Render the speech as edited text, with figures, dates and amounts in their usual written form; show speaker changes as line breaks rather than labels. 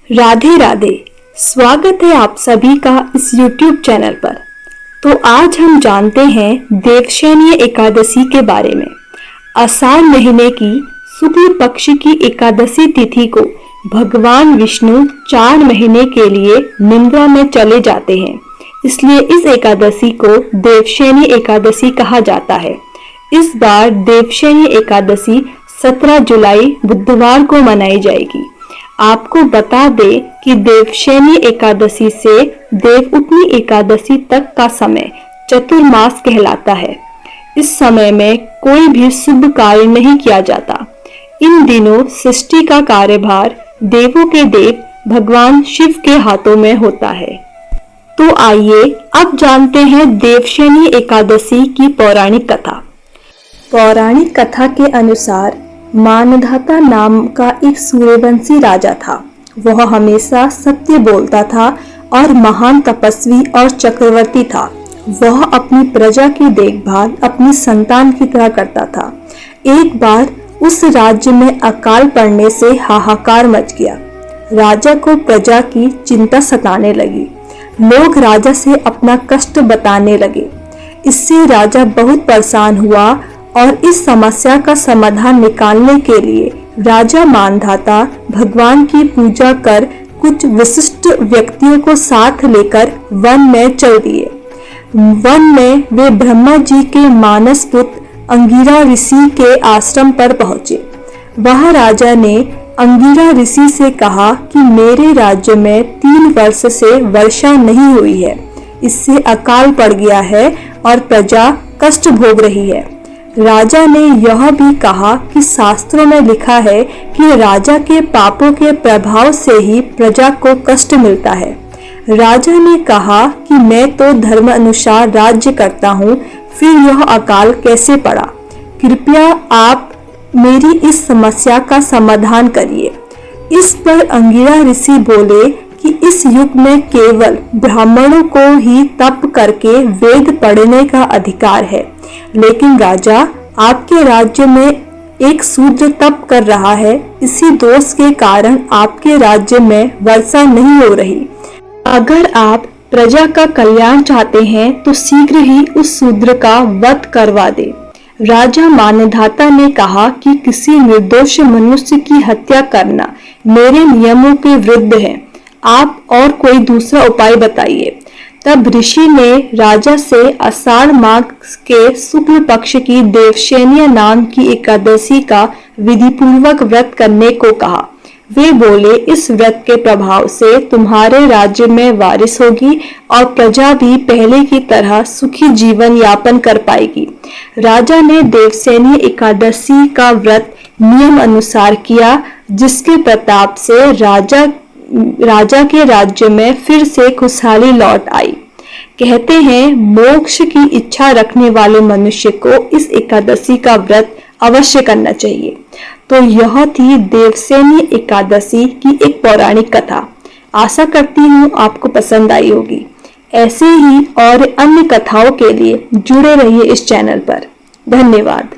राधे राधे। स्वागत है आप सभी का इस YouTube चैनल पर। तो आज हम जानते हैं देवशयनी एकादशी के बारे में। आषाढ़ महीने की शुक्ल पक्ष की एकादशी तिथि को भगवान विष्णु 4 महीने के लिए निद्रा में चले जाते हैं, इसलिए इस एकादशी को देवशयनी एकादशी कहा जाता है। इस बार देवशयनी एकादशी 17 जुलाई बुधवार को मनाई जाएगी। आपको बता दें कि देवशयनी एकादशी से देवउठनी एकादशी तक का समय चतुर्मास कहलाता है। इस समय में कोई भी शुभ कार्य नहीं किया जाता। इन दिनों सृष्टि का कार्यभार देवों के देव भगवान शिव के हाथों में होता है। तो आइए अब जानते हैं देवशयनी एकादशी की पौराणिक कथा। पौराणिक कथा के अनुसार मानधाता नाम का एक सूर्यवंशी राजा था। वह हमेशा सत्य बोलता था और महान तपस्वी और चक्रवर्ती था। वह अपनी प्रजा की देखभाल अपनी संतान की तरह करता था। एक बार उस राज्य में अकाल पड़ने से हाहाकार मच गया। राजा को प्रजा की चिंता सताने लगी। लोग राजा से अपना कष्ट बताने लगे। इससे राजा बहुत परेशान हुआ और इस समस्या का समाधान निकालने के लिए राजा मानधाता भगवान की पूजा कर कुछ विशिष्ट व्यक्तियों को साथ लेकर वन में चल दिए। वन में वे ब्रह्मा जी के मानस पुत्र अंगिरा ऋषि के आश्रम पर पहुंचे। वहां राजा ने अंगिरा ऋषि से कहा कि मेरे राज्य में 3 वर्ष से वर्षा नहीं हुई है। इससे अकाल पड़ गया है और प्रजा कष्ट भोग रही है। राजा ने यह भी कहा कि शास्त्रों में लिखा है कि राजा के पापों के प्रभाव से ही प्रजा को कष्ट मिलता है। राजा ने कहा कि मैं तो धर्म अनुसार राज्य करता हूँ, फिर यह अकाल कैसे पड़ा? कृपया आप मेरी इस समस्या का समाधान करिए। इस पर अंगिरा ऋषि बोले कि इस युग में केवल ब्राह्मणों को ही तप करके वेद पढ़ने का अधिकार है, लेकिन राजा आपके राज्य में एक शूद्र तप कर रहा है। इसी दोष के कारण आपके राज्य में वर्षा नहीं हो रही। अगर आप प्रजा का कल्याण चाहते हैं तो शीघ्र ही उस शूद्र का वध करवा दे। राजा मानधाता ने कहा कि किसी निर्दोष मनुष्य की हत्या करना मेरे नियमों के विरुद्ध है। आप और कोई दूसरा उपाय बताइए। तब ऋषि ने राजा से आषाढ़ मास के शुक्ल पक्ष की देवशयनी नाम की एकादशी का विधिपूर्वक व्रत करने को कहा। वे बोले, इस व्रत के प्रभाव से तुम्हारे राज्य में बारिश होगी और प्रजा भी पहले की तरह सुखी जीवन यापन कर पाएगी। राजा ने देवशयनी एकादशी का व्रत नियम अनुसार किया, जिसके प्रताप से राजा के राज्य में फिर से खुशहाली लौट आई। कहते हैं मोक्ष की इच्छा रखने वाले मनुष्य को इस एकादशी का व्रत अवश्य करना चाहिए। तो यह थी देवशयनी एकादशी की एक पौराणिक कथा। आशा करती हूँ आपको पसंद आई होगी। ऐसे ही और अन्य कथाओं के लिए जुड़े रहिए इस चैनल पर। धन्यवाद।